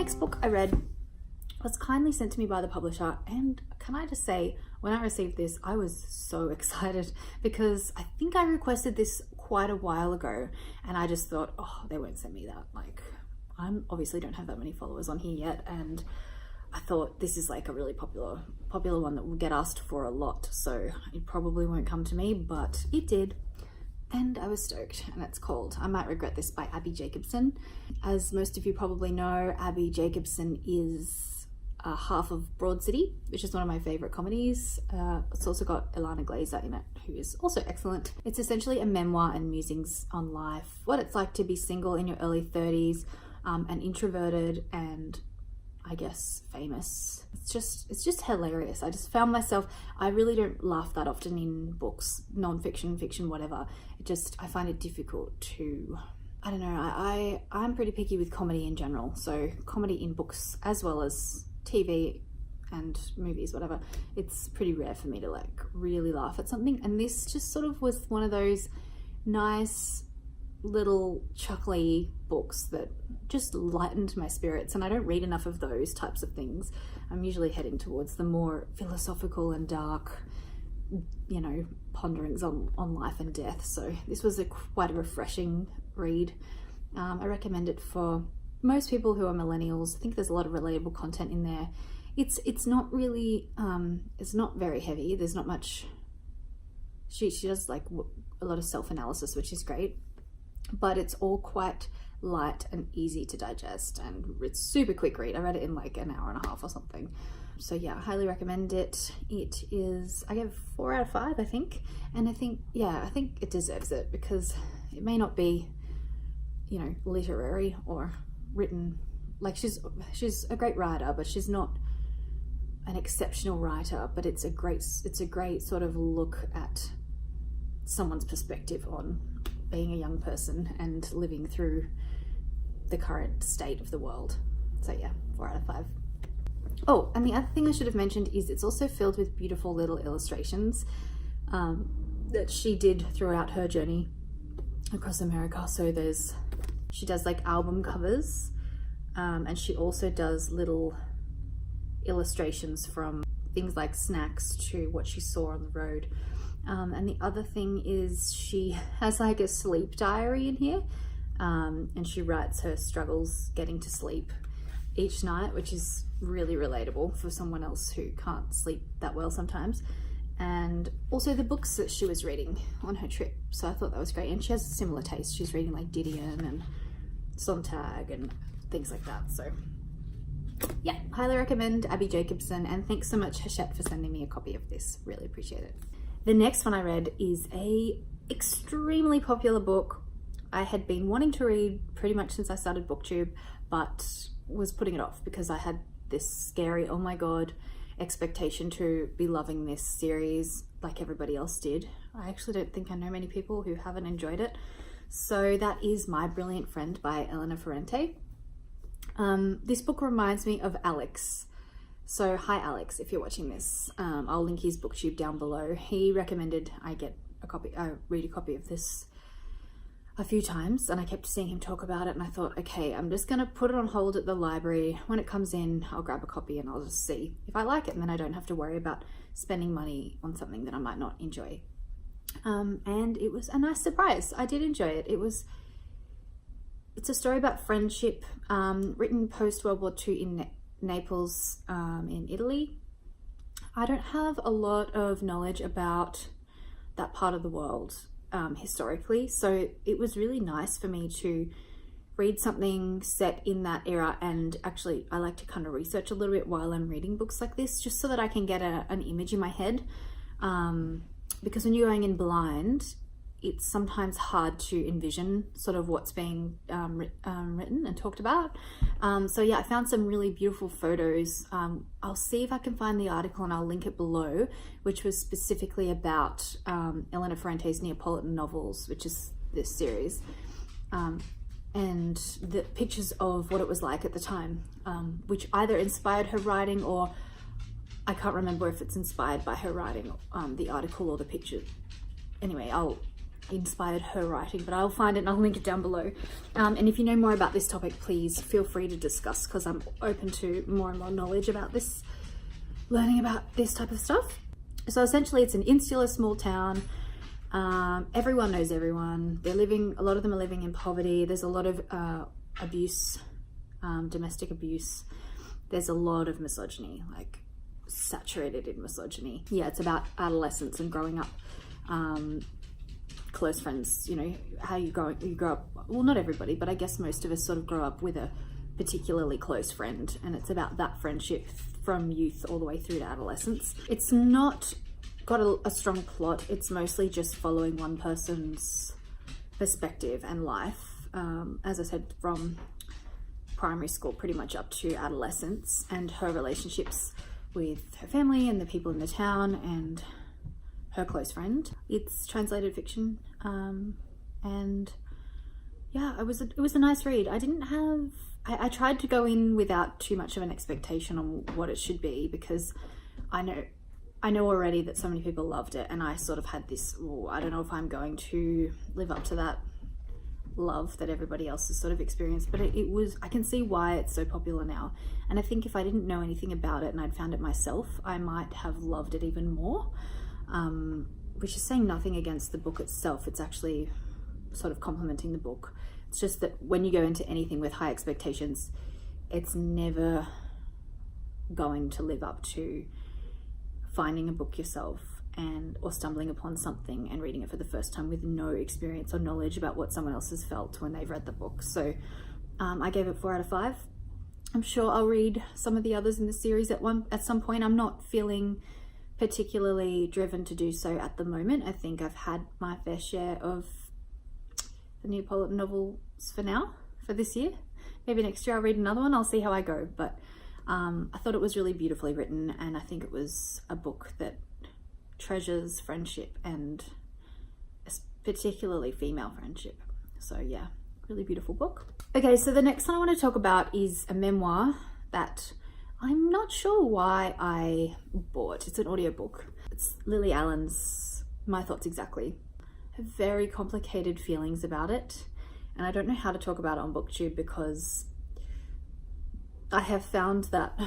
next book I read was kindly sent to me by the publisher, and can I just say, when I received this, I was so excited because I think I requested this quite a while ago, and I just thought, oh, they won't send me that. Like, I obviously don't have that many followers on here yet, and I thought this is like a really popular one that will get asked for a lot, so it probably won't come to me, but it did. And I was stoked, and it's called I Might Regret This by Abby Jacobson. As most of you probably know, Abby Jacobson is half of Broad City, which is one of my favorite comedies. It's also got Ilana Glazer in it, who is also excellent. It's essentially a memoir and musings on life, what it's like to be single in your early 30s, and introverted and I guess famous. It's just hilarious. I just found myself, I really don't laugh that often in books, non-fiction, fiction, whatever. I find it difficult to, I don't know, I'm pretty picky with comedy in general. So comedy in books as well as TV and movies, whatever. It's pretty rare for me to like really laugh at something. And this just sort of was one of those nice little chuckly books that just lightened my spirits, and I don't read enough of those types of things. I'm usually heading towards the more philosophical and dark, you know, ponderings on life and death, so this was quite a refreshing read. I recommend it for most people who are millennials. I think there's a lot of relatable content in there. It's not really it's not very heavy. There's not much. She does like a lot of self-analysis, which is great, but it's all quite light and easy to digest, and it's super quick read. I read it in like an hour and a half or something. So yeah, I highly recommend it. It is, I gave 4 out of 5, I think. And I think it deserves it, because it may not be, you know, literary or written, like she's a great writer, but she's not an exceptional writer, but it's a great sort of look at someone's perspective on being a young person and living through the current state of the world. So yeah, 4 out of 5. Oh, and the other thing I should have mentioned is it's also filled with beautiful little illustrations that she did throughout her journey across America. So she does like album covers, and she also does little illustrations from things like snacks to what she saw on the road. And the other thing is she has like a sleep diary in here, and she writes her struggles getting to sleep each night, which is really relatable for someone else who can't sleep that well sometimes. And also the books that she was reading on her trip, so I thought that was great. And she has a similar taste. She's reading like Didion and Sontag and things like that. So yeah, highly recommend Abby Jacobson, and thanks so much Hachette for sending me a copy of this. Really appreciate it. The next one I read is a extremely popular book I had been wanting to read pretty much since I started BookTube, but was putting it off because I had this scary, oh my god, expectation to be loving this series like everybody else did. I actually don't think I know many people who haven't enjoyed it. So that is My Brilliant Friend by Elena Ferrante. This book reminds me of Alex. So hi Alex, if you're watching this, I'll link his BookTube down below. He recommended I read a copy of this a few times, and I kept seeing him talk about it, and I thought, okay, I'm just gonna put it on hold at the library. When it comes in, I'll grab a copy and I'll just see if I like it, and then I don't have to worry about spending money on something that I might not enjoy. And it was a nice surprise. I did enjoy it. It's a story about friendship, written post World War II in Naples, in Italy. I don't have a lot of knowledge about that part of the world historically, so it was really nice for me to read something set in that era. And actually I like to kind of research a little bit while I'm reading books like this, just so that I can get an image in my head, because when you're going in blind, it's sometimes hard to envision sort of what's being written and talked about. So yeah, I found some really beautiful photos. I'll see if I can find the article and I'll link it below, which was specifically about Elena Ferrante's Neapolitan novels, which is this series, and the pictures of what it was like at the time, which either inspired her writing, or I can't remember if it's inspired by her writing, the article or the picture. Anyway, I'll inspired her writing, but I'll find it and I'll link it down below. And if you know more about this topic, please feel free to discuss, because I'm open to more and more knowledge about this, learning about this type of stuff. So essentially it's an insular small town. Everyone knows everyone. A lot of them are living in poverty. There's a lot of abuse, domestic abuse. There's a lot of misogyny, like saturated in misogyny. Yeah, it's about adolescence and growing up. Close friends, you know, how you grow up, well, not everybody, but I guess most of us sort of grow up with a particularly close friend, and it's about that friendship from youth all the way through to adolescence. It's not got a strong plot. It's mostly just following one person's perspective and life, as I said, from primary school pretty much up to adolescence, and her relationships with her family and the people in the town and her close friend. It's translated fiction, and yeah, it was a nice read. I tried to go in without too much of an expectation on what it should be, because I know already that so many people loved it, and I sort of had this, I don't know if I'm going to live up to that love that everybody else has sort of experienced, but I can see why it's so popular now. And I think if I didn't know anything about it and I'd found it myself, I might have loved it even more. Which is saying nothing against the book itself. It's actually sort of complimenting the book. It's just that when you go into anything with high expectations, it's never going to live up to finding a book yourself or stumbling upon something and reading it for the first time with no experience or knowledge about what someone else has felt when they've read the book. So I gave it 4 out of 5. I'm sure I'll read some of the others in the series at some point. I'm not feeling particularly driven to do so at the moment. I think I've had my fair share of the Neapolitan novels for now, for this year. Maybe next year I'll read another one. I'll see how I go. But I thought it was really beautifully written, and I think it was a book that treasures friendship, and particularly female friendship. So yeah, really beautiful book. Okay, so the next one I want to talk about is a memoir that I'm not sure why I bought. It's an audiobook. It's Lily Allen's My Thoughts Exactly. I have very complicated feelings about it, and I don't know how to talk about it on BookTube, because I have found that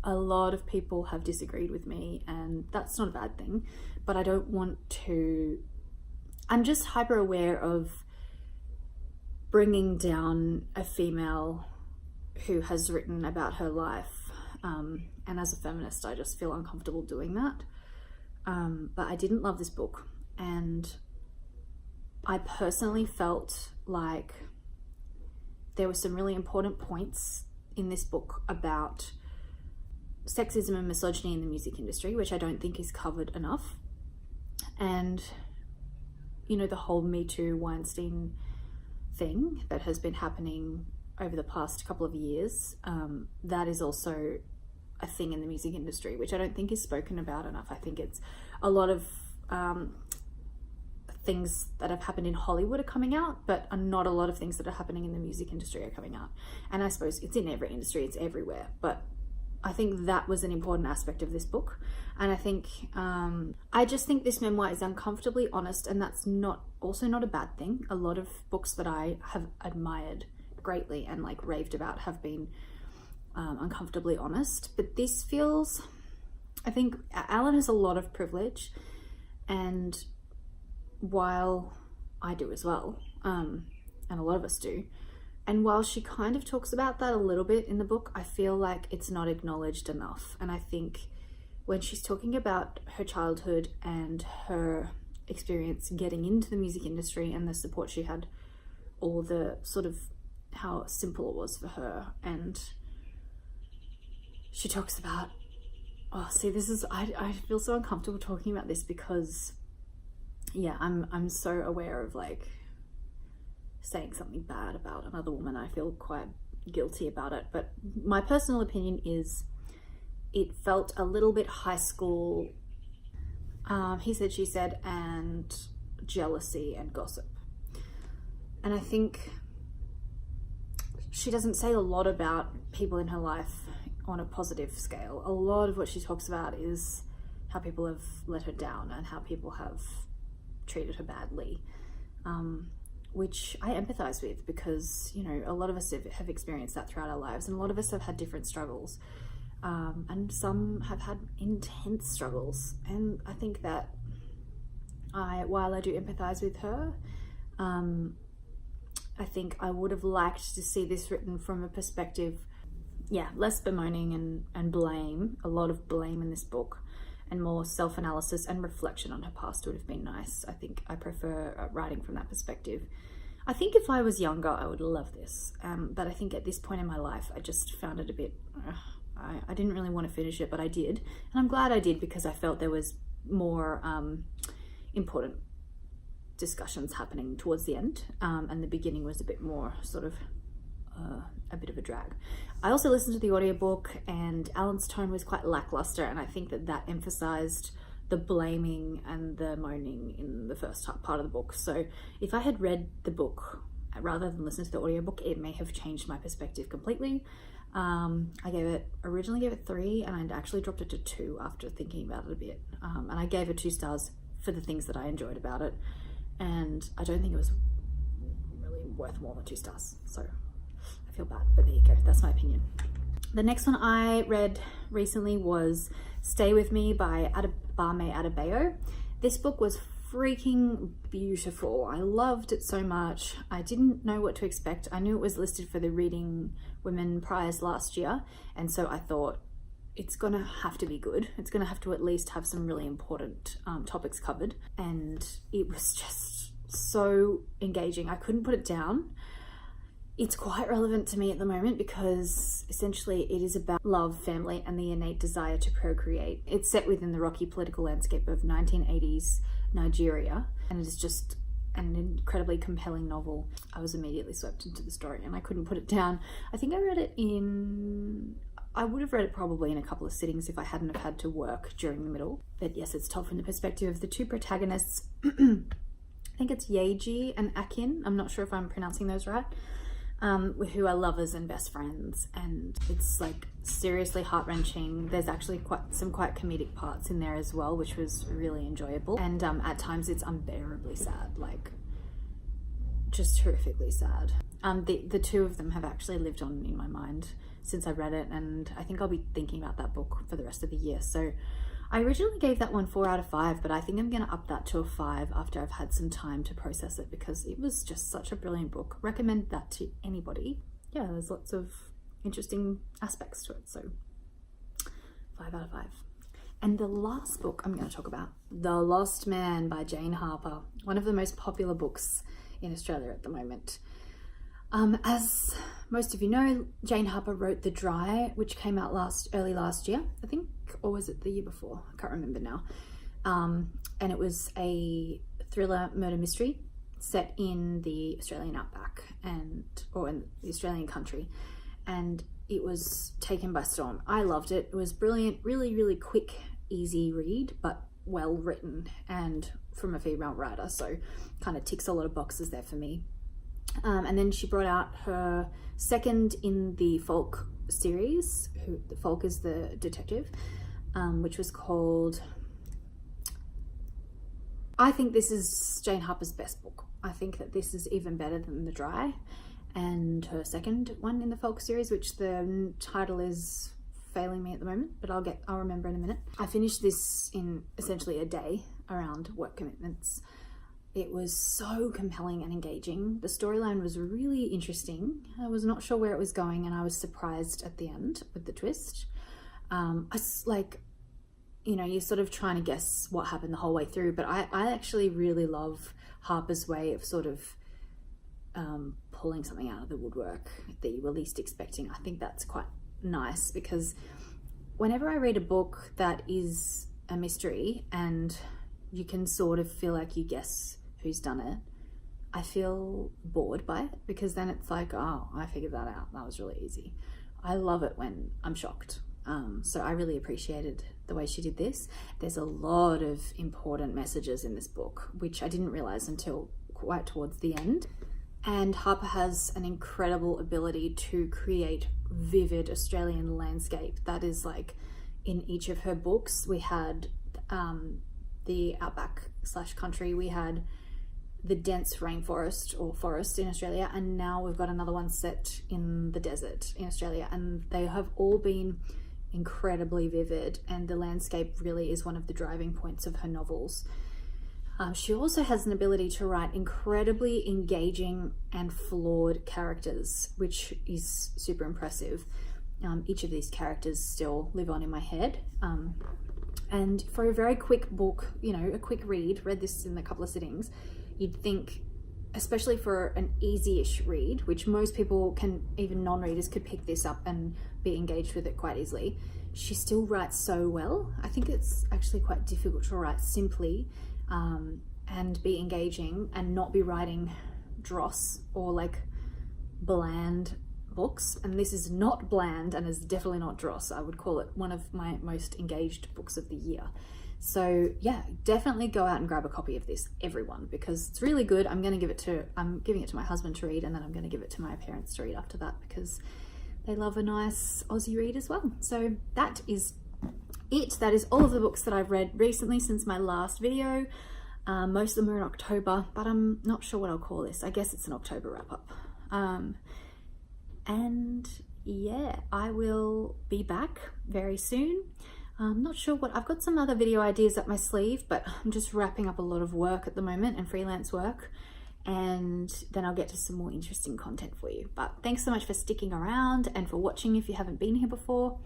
a lot of people have disagreed with me, and that's not a bad thing, but I don't want to... I'm just hyper aware of bringing down a female who has written about her life, and as a feminist I just feel uncomfortable doing that, but I didn't love this book, and I personally felt like there were some really important points in this book about sexism and misogyny in the music industry, which I don't think is covered enough, and you know, the whole Me Too Weinstein thing that has been happening over the past couple of years, that is also a thing in the music industry, which I don't think is spoken about enough. I think it's a lot of things that have happened in Hollywood are coming out, but not a lot of things that are happening in the music industry are coming out. And I suppose it's in every industry, it's everywhere, but I think that was an important aspect of this book. And I think, I just think this memoir is uncomfortably honest, and that's also not a bad thing. A lot of books that I have admired greatly and like raved about have been uncomfortably honest, but this feels, I think Allen has a lot of privilege, and while I do as well, and a lot of us do, and while she kind of talks about that a little bit in the book, I feel like it's not acknowledged enough. And I think when she's talking about her childhood and her experience getting into the music industry and the support she had, or the sort of how simple it was for her, and she talks about, I feel so uncomfortable talking about this, because yeah, I'm so aware of like saying something bad about another woman. I feel quite guilty about it, but my personal opinion is it felt a little bit high school, he said, she said, and jealousy and gossip. And I think she doesn't say a lot about people in her life on a positive scale. A lot of what she talks about is how people have let her down and how people have treated her badly, which I empathize with, because, you know, a lot of us have experienced that throughout our lives, and a lot of us have had different struggles, and some have had intense struggles. And I think that while I do empathize with her, I think I would have liked to see this written from a perspective, less bemoaning and blame, a lot of blame in this book, and more self-analysis and reflection on her past would have been nice. I think I prefer writing from that perspective. I think if I was younger, I would love this, but I think at this point in my life, I just found it a bit, I didn't really want to finish it, but I did, and I'm glad I did, because I felt there was more important discussions happening towards the end, and the beginning was a bit more sort of a bit of a drag. I also listened to the audiobook, and Alan's tone was quite lackluster, and I think that emphasized the blaming and the moaning in the first part of the book. So if I had read the book rather than listen to the audiobook, it may have changed my perspective completely. I originally gave it 3, and I actually dropped it to 2 after thinking about it a bit, and I gave it 2 stars for the things that I enjoyed about it, and I don't think it was really worth more than 2 stars, so I feel bad, but there you go, that's my opinion. The next one I read recently was Stay With Me by Barme Adebayo. This book was freaking beautiful. I loved it so much. I didn't know what to expect. I knew it was listed for the Reading Women Prize last year, and so I thought it's gonna have to be good. It's gonna have to at least have some really important topics covered, and it was just so engaging. I couldn't put it down. It's quite relevant to me at the moment, because essentially it is about love, family, and the innate desire to procreate. It's set within the rocky political landscape of 1980s Nigeria, and it is just an incredibly compelling novel. I was immediately swept into the story, and I couldn't put it down. I think I would have read it probably in a couple of sittings if I hadn't have had to work during the middle. But yes, it's told from the perspective of the 2 protagonists. I think it's Yeji and Akin. I'm not sure if I'm pronouncing those right. Who are lovers and best friends, and it's like seriously heart-wrenching. There's actually some quite comedic parts in there as well, which was really enjoyable, and at times it's unbearably sad, like just horrifically sad. The 2 of them have actually lived on in my mind since I read it, and I think I'll be thinking about that book for the rest of the year. So I originally gave that one 4 out of 5, but I think I'm going to up that to a 5 after I've had some time to process it, because it was just such a brilliant book. Recommend that to anybody. Yeah, there's lots of interesting aspects to it, so 5 out of 5. And the last book I'm going to talk about, The Lost Man by Jane Harper, one of the most popular books in Australia at the moment. As most of you know, Jane Harper wrote The Dry, which came out early last year, I think, or was it the year before? I can't remember now. And it was a thriller murder mystery set in the Australian outback, or in the Australian country, and it was taken by storm. I loved it. It was brilliant, really, really quick, easy read, but well written, and from a female writer, so kind of ticks a lot of boxes there for me. And then she brought out her second in the Folk series. Folk is the detective, which was called... I think this is Jane Harper's best book. I think that this is even better than The Dry, and her second one in the Folk series, which the title is failing me at the moment, but I'll remember in a minute. I finished this in essentially a day around work commitments. It was so compelling and engaging. The storyline was really interesting. I was not sure where it was going, and I was surprised at the end with the twist. You're sort of trying to guess what happened the whole way through, but I actually really love Harper's way of sort of pulling something out of the woodwork that you were least expecting. I think that's quite nice, because whenever I read a book that is a mystery and you can sort of feel like you guess who's done it, I feel bored by it, because then it's like, oh, I figured that out. That was really easy. I love it when I'm shocked. So I really appreciated the way she did this. There's a lot of important messages in this book, which I didn't realize until quite towards the end. And Harper has an incredible ability to create vivid Australian landscape. That is like in each of her books. We had the outback slash country, we had the dense rainforest or forest in Australia, and now we've got another one set in the desert in Australia, and they have all been incredibly vivid, and the landscape really is one of the driving points of her novels. She also has an ability to write incredibly engaging and flawed characters, which is super impressive. Each of these characters still live on in my head. And for a very quick book, you know, a quick read, read this in a couple of sittings, you'd think, especially for an easy-ish read, which most people can, even non-readers could pick this up and be engaged with it quite easily. She still writes so well. I think it's actually quite difficult to write simply and be engaging and not be writing dross or like bland books. And this is not bland and is definitely not dross. I would call it one of my most engaged books of the year. So yeah, definitely go out and grab a copy of this, everyone, because it's really good. I'm giving it to my husband to read, and then I'm going to give it to my parents to read after that, because they love a nice Aussie read as well. So that is it. That is all of the books that I've read recently since my last video. Most of them are in October, but I'm not sure what I'll call this. I guess it's an October wrap up. And yeah, I will be back very soon. I'm not sure what, I've got some other video ideas up my sleeve, but I'm just wrapping up a lot of work at the moment and freelance work, and then I'll get to some more interesting content for you. But thanks so much for sticking around and for watching if you haven't been here before.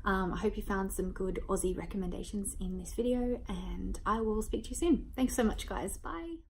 I hope you found some good Aussie recommendations in this video, and I will speak to you soon. Thanks so much, guys. Bye.